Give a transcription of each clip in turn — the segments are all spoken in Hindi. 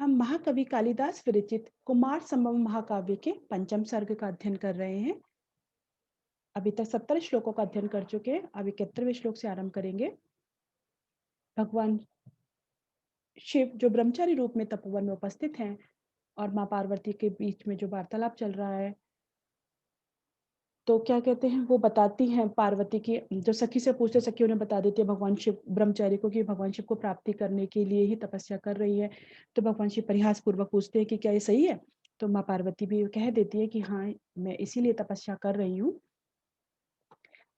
हम महाकवि कालिदास विरचित कुमार संभव महाकाव्य के पंचम सर्ग का अध्ययन कर रहे हैं। अभी तक 70 श्लोकों का अध्ययन कर चुके हैं। अब 71वें श्लोक से आरंभ करेंगे। भगवान शिव जो ब्रह्मचारी रूप में तपोवन में उपस्थित हैं और माँ पार्वती के बीच में जो वार्तालाप चल रहा है, तो क्या कहते हैं, वो बताती हैं पार्वती की, जो सखी से पूछते सखी उन्हें बता देती है भगवान शिव ब्रह्मचारी को कि भगवान शिव को प्राप्ति करने के लिए ही तपस्या कर रही है। तो भगवान शिव परिहास पूर्वक पूछते हैं कि क्या ये सही है? तो माँ पार्वती भी कह देती है कि हाँ, मैं इसीलिए तपस्या कर रही हूँ।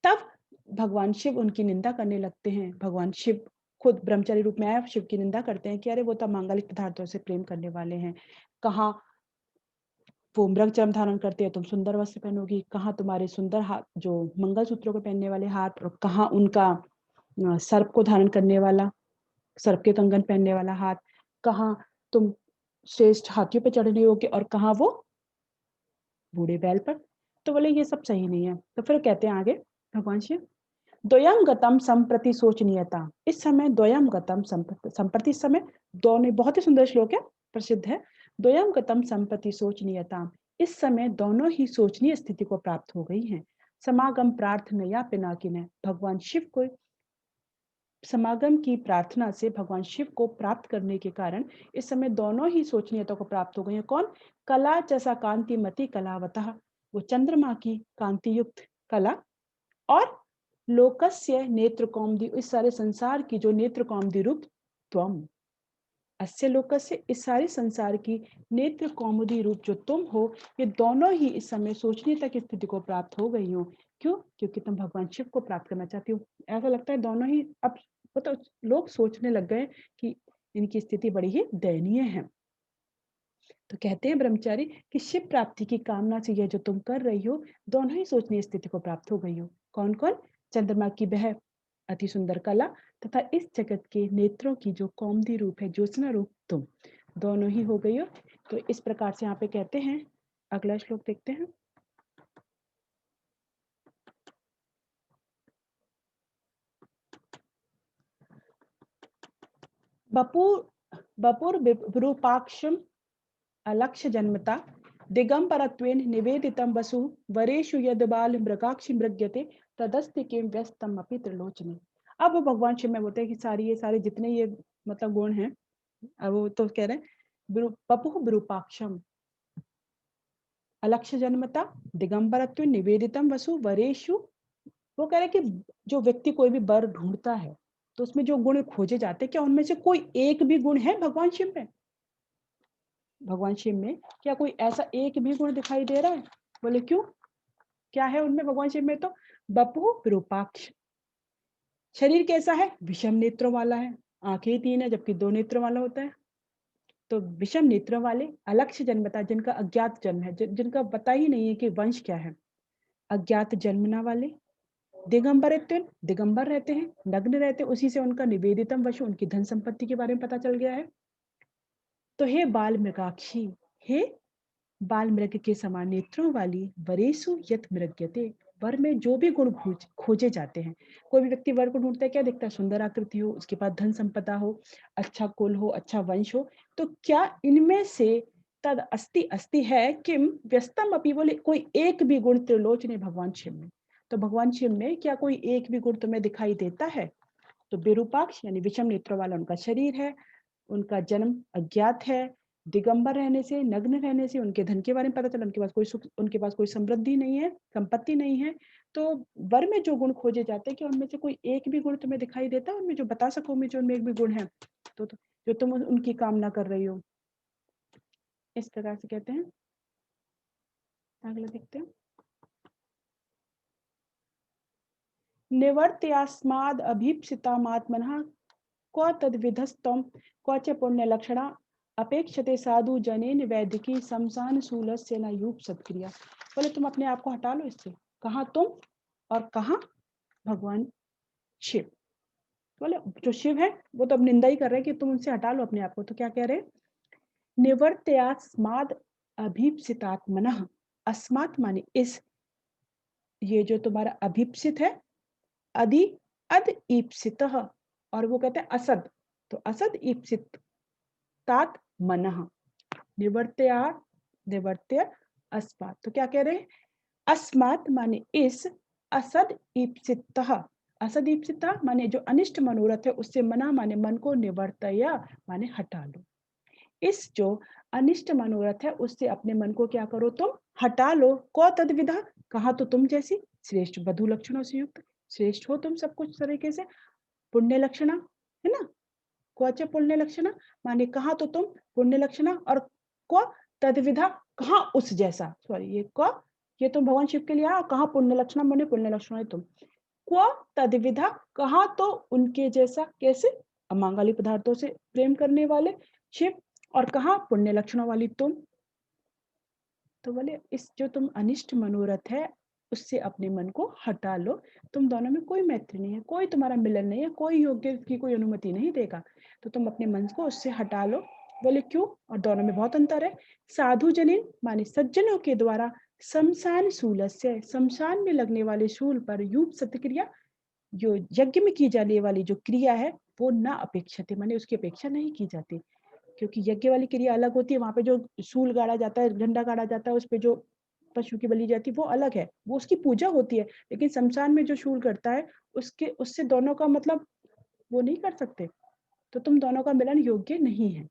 तब भगवान शिव उनकी निंदा करने लगते हैं। भगवान शिव खुद ब्रह्मचारी रूप में आए शिव की निंदा करते हैं कि अरे वो तो मांगलिक पदार्थों से प्रेम करने वाले हैं। कहाँ वो मृग चर्म धारण करते हैं, तुम सुंदर वस्त्र पहनोगी, कहाँ तुम्हारे सुंदर हाथ जो मंगलसूत्रों को पहनने वाले हाथ, और कहाँ उनका सर्प को धारण करने वाला, सर्प के कंगन पहनने वाला हाथ, कहाँ तुम श्रेष्ठ हाथियों पे चढ़ने योग्य, और कहाँ वो बूढ़े बैल पर। तो बोले ये सब सही नहीं है। तो फिर कहते हैं आगे भगवान शिव, द्वयं गतम संप्रति शोचनीयता। इस समय द्वयं गतम संप्रति, इस समय दोनों, बहुत ही सुंदर श्लोक है, प्रसिद्ध है। द्वयं गतम संप्रति शोचनीयता, इस समय दोनों ही शोचनीय स्थिति को प्राप्त हो गई हैं। समागम प्रार्थनया पिनाकिने, भगवान शिव को समागम की प्रार्थना से भगवान शिव को प्राप्त करने के कारण इस समय दोनों ही शोचनीयता को प्राप्त हो गई हैं। कौन? कला जैसा कांति मति कलावतः, वो चंद्रमा की कांति युक्त कला, और लोकस्य नेत्र कौमुदी, इस सारे संसार की जो नेत्र कौमुदी रूप त्वम, अस्य लोकस्य, इस सारे संसार की नेत्र कौमुदी रूप जो तुम हो, ये दोनों ही इस समय सोचनीयता की स्थिति को प्राप्त हो गई हो। क्यों? क्योंकि तुम भगवान शिव को प्राप्त करना चाहती हो। ऐसा लगता है दोनों ही अब तो लोग सोचने लग गए कि इनकी स्थिति बड़ी ही दयनीय है। तो कहते हैं ब्रह्मचारी कि शिव प्राप्ति की कामना से यह जो तुम कर रही हो, दोनों ही सोचनीय स्थिति को प्राप्त हो गई हो। कौन कौन? चंद्रमा की वह अति सुंदर कला तथा इस जगत के नेत्रों की जो कौमुदी रूप है, ज्योत्सना रूप तुम, दोनों ही हो गई हो। तो इस प्रकार से यहाँ पे कहते हैं। अगला श्लोक देखते हैं। बपुर विरूपाक्षम अलक्ष्य जन्मता, दिगंबरत्वेन निवेदितं वसु वरेषु यद बाल मृगाक्षी मृग्यते तदस्ति किम व्यस्तम अपि त्रिलोचने। अब वो भगवान शिव में बोलते हैं कि ये सारे जितने ये मतलब गुण हैं, अब वो तो कह रहे हैं पपु विरूपाक्षम अलक्ष्य जन्मता, दिगंबरत्व निवेदितम वसु वरेषु। वो कह रहे हैं कि जो व्यक्ति कोई भी वर ढूंढता है तो उसमें जो गुण खोजे जाते हैं, क्या उनमें से कोई एक भी गुण है भगवान शिव में? भगवान शिव में क्या कोई ऐसा एक भी गुण दिखाई दे रहा है? बोले क्यों? क्या है उनमें भगवान शिव में? तो बपु विरूपाक्ष, शरीर कैसा है? विषम नेत्रों वाला है। आंखें ही 3 है जबकि 2 नेत्रों वाला होता है। तो विषम नेत्रों वाले, अलक्ष्य जन्मता, जिनका अज्ञात जन्म है, जिनका पता ही नहीं है कि वंश क्या है, अज्ञात जन्मना वाले, दिगंबरत्वेन, दिगंबर रहते हैं, नग्न रहते हैं, उसी से उनका निवेदितम वश, उनकी धन संपत्ति के बारे में पता चल गया है। तो हे बाल मृगाक्षी, हे बाल मृग के समान नेत्रों वाली, वरेसु यत मृग्यते, वर में जो भी गुण खोजे जाते हैं। कोई भी व्यक्ति वर को ढूंढता है, क्या दिखता है? सुंदर आकृति हो, उसके पास धन संपदा हो, अच्छा कुल हो, अच्छा वंश हो। तो क्या इनमें से तद अस्ति अस्ति है किम व्यस्तम अपि, बोले कोई एक भी गुण त्रिलोचने भगवान शिव में? तो भगवान शिव में क्या कोई एक भी गुण तुम्हें दिखाई देता है? तो विरूपाक्ष यानी विषम नेत्रों वाला उनका शरीर है, उनका जन्म अज्ञात है, दिगंबर रहने से, नग्न रहने से उनके धन के बारे में पता चला, उनके पास कोई सुख, उनके पास कोई समृद्धि नहीं है, संपत्ति नहीं है। तो वर में जो गुण खोजे जाते हैं, कि उनमें से कोई एक भी गुण तुम्हें दिखाई देता है? उनमें जो बता सको मैं, जो उनमें एक भी गुण है तो जो तुम उनकी कामना कर रही हो। इस प्रकार से कहते हैं। अगला देखते हैं। निवर्त्यास्माद् अभीप्सितामात्मनः क्व तद्विधस्त्वं क्व च पुण्यलक्षणा अपेक्षते साधु जनेन वैदिकी शमशान शूलस्य न यूप सत्क्रिया। बोले तुम अपने आप को हटा लो इससे। कहाँ तुम और कहाँ भगवान शिव? बोले जो शिव है वो तो अब निंदा ही कर रहे हैं कि तुम उनसे हटा लो अपने आप को। तो क्या कह रहे हैं? निवर्त्यास्माद् अभीप्सितात्मनः, अस्मात् माने इस, ये जो तुम्हारा अभीप्सित है, अधि अद ईप्सितः, और वो कहते हैं असद, तो असद ईप्सित तात मनः निवर्त्या निवर्त्य अस्मात्। तो क्या कह रहे हैं? अस्मात् माने इस, असद ईप्सितः, असद ईप्सितः माने जो अनिष्ट मनोरथ है उससे मना माने मन को, निवर्तया माने हटा लो। इस जो अनिष्ट मनोरथ है उससे अपने मन को क्या करो तुम? हटा लो। को तद्विधा, कहा तो तुम जैसी, श्रेष्ठ बधु लक्षणों से युक्त, श्रेष्ठ हो तुम सब कुछ तरीके से, पुण्य लक्षणा, है ना? क्वच पुण्य लक्षणा माने कहा तो तुम पुण्य लक्षणा, और क्व तद्विधा कहा उस जैसा, सॉरी ये क्व ये तुम भगवान शिव के लिए आया, कहा पुण्य लक्षणा माने पुण्य लक्षणा है तुम, क्व तद्विधा कहा तो उनके जैसा, कैसे? अमांगलिक पदार्थों से प्रेम करने वाले शिव, और कहा पुण्य लक्षणों वाली तुम। तो बोले इस जो तुम अनिष्ट मनोरथ है उससे अपने मन को हटा लो। तुम दोनों में कोई मैत्री नहीं है, कोई तुम्हारा मिलन नहीं है, कोई योग्य की कोई अनुमति नहीं देगा, तो तुम अपने मन को उससे हटा लो। बोले क्यों? और दोनों में बहुत अंतर है। साधु जनिन माने सज्जनों के द्वारा शमशान शूलस्य, शमशान में लगने वाले शूल पर यूप सत्यक्रिया, जो यज्ञ में की जाने वाली जो क्रिया है वो न अपेक्षते माने उसकी अपेक्षा नहीं की जाती, क्योंकि यज्ञ वाली क्रिया अलग होती है। वहां पे जो शूल गाड़ा जाता है, झंडा गाड़ा जाता है, उस पे जो पशु की बलि जाती है वो अलग है, वो उसकी पूजा होती है। लेकिन शमशान में जो शूल करता है उसके उससे दोनों का मतलब वो नहीं कर सकते, तो तुम दोनों का मिलन योग्य नहीं है।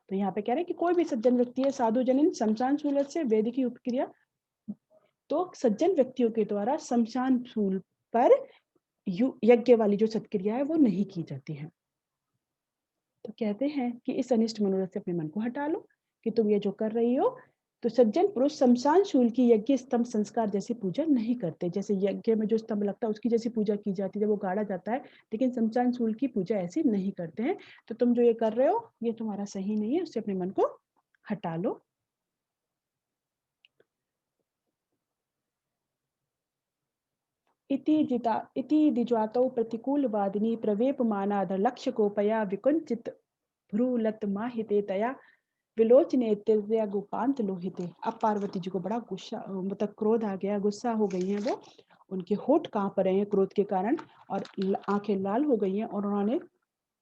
तो यहाँ पे कह रहे हैं कि कोई भी सज्जन व्यक्ति है, साधु जनिन शमशान शूल से वेद की उपक्रिया, तो सज्जन व्यक्तियों के द्वारा शमशान शूल पर यज्ञ वाली जो सत्क्रिया है वो नहीं की जाती है। तो कहते हैं कि इस अनिष्ट मनोरथ से अपने मन को हटा लो, कि तुम ये जो कर रही हो, तो सज्जन पुरुष शमशान शूल की यज्ञ स्तंभ संस्कार जैसी पूजा नहीं करते। जैसे यज्ञ में जो स्तंभ लगता है उसकी जैसी पूजा की जाती है जब वो गाड़ा जाता है, लेकिन शमशान शूल की पूजा ऐसी नहीं करते हैं। तो तुम जो ये कर रहे हो ये तुम्हारा सही नहीं है, उससे अपने मन को हटा लो। इति द्विजातौ प्रतिकूलवादिनी प्रवेपमानाधर लक्ष्य कोपया विकुंचित भ्रूलत माहिते तया विलोचने तिर्या गोपांत लोहिते। अब पार्वती जी को बड़ा गुस्सा, मतलब क्रोध आ गया, गुस्सा हो गई हैं वो, उनके होठ कांप रहे हैं क्रोध के कारण, और आंखें लाल हो गई हैं, और उन्होंने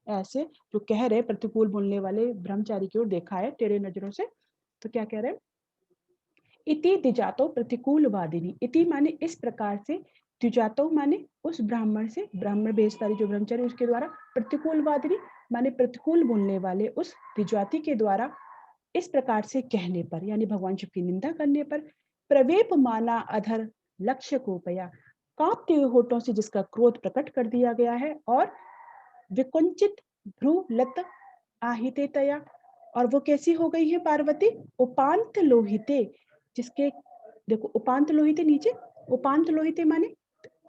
ऐसे जो कह रहे प्रतिकूल बोलने वाले ब्रह्मचारी की ओर देखा है टेढ़े नजरों से। तो क्या कह रहे हैं? इति द्विजातो प्रतिकूलवादिनी, इति माने इस प्रकार से, द्विजातो माने उस ब्राह्मण से, ब्राह्मण भेषधारी जो ब्रह्मचारी उसके द्वारा, प्रतिकूलवादिनी माने प्रतिकूल बोलने वाले उस द्विजाति के द्वारा इस प्रकार से कहने पर, यानी भगवान शिव की निंदा करने पर, प्रवेप माना अधर लक्ष्य को पया, कांपते हुए होठों से जिसका क्रोध प्रकट कर दिया गया है, और विकुंचित भ्रू लत आहिते तया, और वो कैसी हो गई है पार्वती? उपांत लोहिते, जिसके देखो उपांत लोहिते नीचे, उपांत लोहिते माने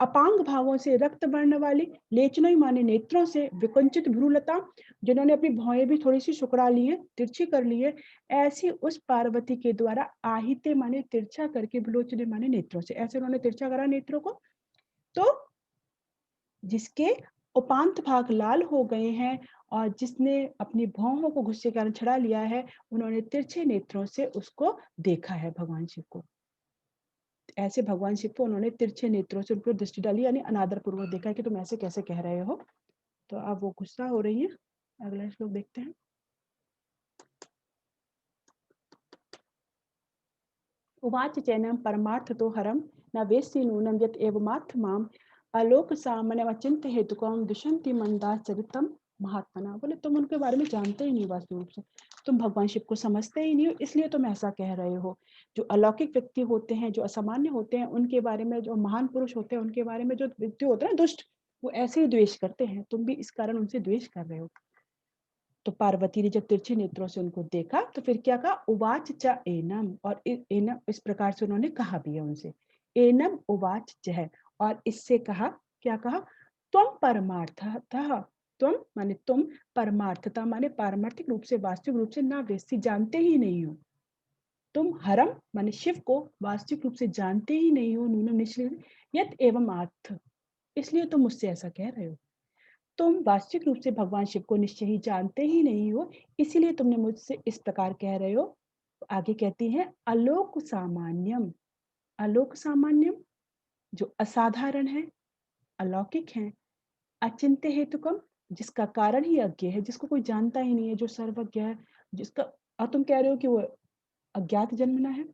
अपांग भावों से रक्त वर्ण वाली, लेचनोई माने नेत्रों से, विकुंचित भ्रूलता जिन्होंने अपनी भौएं भी थोड़ी सी सुकड़ा ली है, तिरछी कर ली है, ऐसी उस पार्वती के द्वारा आहिते माने तिरछा करके, विलोचने माने नेत्रों से, ऐसे उन्होंने तिरछा करा नेत्रों को, तो जिसके उपांत भाग लाल हो गए हैं, और जिसने अपनी भौहों को गुस्से के कारण छड़ा लिया है, उन्होंने तिरछे नेत्रों से उसको देखा है भगवान शिव को। ऐसे भगवान शिव को उन्होंने तिरछे नेत्रों से उनको दृष्टि डाली, यानी अनादर पूर्वक देखा है कि तुम ऐसे कैसे कह रहे हो। तो अब वो गुस्सा हो रही है। अगला श्लोक देखते हैं। उवाच चैनम परमार्थ तो हरम न वेस्सी नूनम यत एवमाथ माम आलोक सामन्यवचिंत हेतुकम दुष्यंति मंदा चरितम महात्मना। बोले तुम उनके बारे में जानते ही नहीं वास्तव रूप से, तुम भगवान शिव को समझते ही नहीं हो, इसलिए तुम ऐसा कह रहे हो। जो अलौकिक व्यक्ति होते हैं, जो असामान्य होते हैं, उनके बारे में, जो महान पुरुष होते हैं उनके बारे में जो व्यक्ति होते हैं दुष्ट, वो ऐसे ही द्वेष करते हैं, तुम भी इस कारण उनसे द्वेष कर रहे हो। तो पार्वती ने जब तिरछे नेत्रों से उनको देखा तो फिर क्या कहा? उवाच च एनम, और एनम इस प्रकार से उन्होंने कहा भी है उनसे, एनम उवाच च, और इससे कहा, क्या कहा? त्वम परमार्थतः, तुम माने तुम, परमार्थता माने पारमार्थिक रूप से, वास्तविक रूप से, ना वेस्ती जानते ही नहीं हो तुम, हरम माने शिव को वास्तविक रूप से जानते ही नहीं हो, नूनम निश्चय, यत एवं आर्थ, इसलिए तुम मुझसे ऐसा कह रहे हो। तुम वास्तविक रूप से भगवान शिव को निश्चय ही जानते ही नहीं हो, इसीलिए तुमने मुझसे इस प्रकार कह रहे हो। आगे कहती हैं अलोक सामान्यम, अलोक सामान्यम जो असाधारण है, अलौकिक है, अचिंत्य हेतुकम जिसका कारण ही अज्ञे है, जिसको कोई जानता ही नहीं है, जो सर्वज्ञ है, जिसका और तुम कह रहे हो कि वो अज्ञात जन्मना है।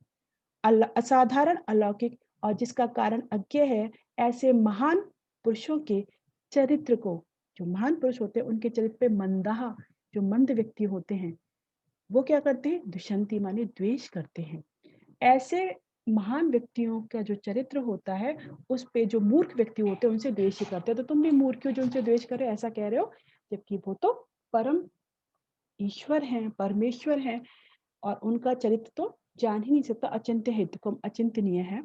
असाधारण, अलौकिक और जिसका कारण अज्ञे है, ऐसे महान पुरुषों के चरित्र को, जो महान पुरुष होते हैं उनके चरित्र पे मंदाह, जो मंद व्यक्ति होते हैं, वो क्या करते हैं? द्विषन्ति माने द्वेष करते हैं। ऐसे महान व्यक्तियों का जो चरित्र होता है, उस पे जो मूर्ख व्यक्ति होते हैं उनसे द्वेष ही करते हैं। तो तुम भी मूर्ख हो जो उनसे द्वेष कर रहे हो, ऐसा कह रहे हो, जबकि वो तो परम ईश्वर हैं, परमेश्वर हैं और उनका चरित्र तो जान ही नहीं सकता, अचिंत्य हेतुकम, अचिंतनीय है।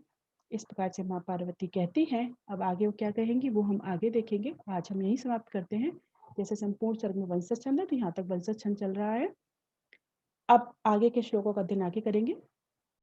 इस प्रकार से माँ पार्वती कहती हैं। अब आगे वो क्या कहेंगी वो हम आगे देखेंगे। आज हम यहीं समाप्त करते हैं। जैसे संपूर्ण सर्ग में वंशज छंद है, तो यहाँ तक वंशज छंद चल रहा है। अब आगे के श्लोकों का अध्ययन आगे करेंगे।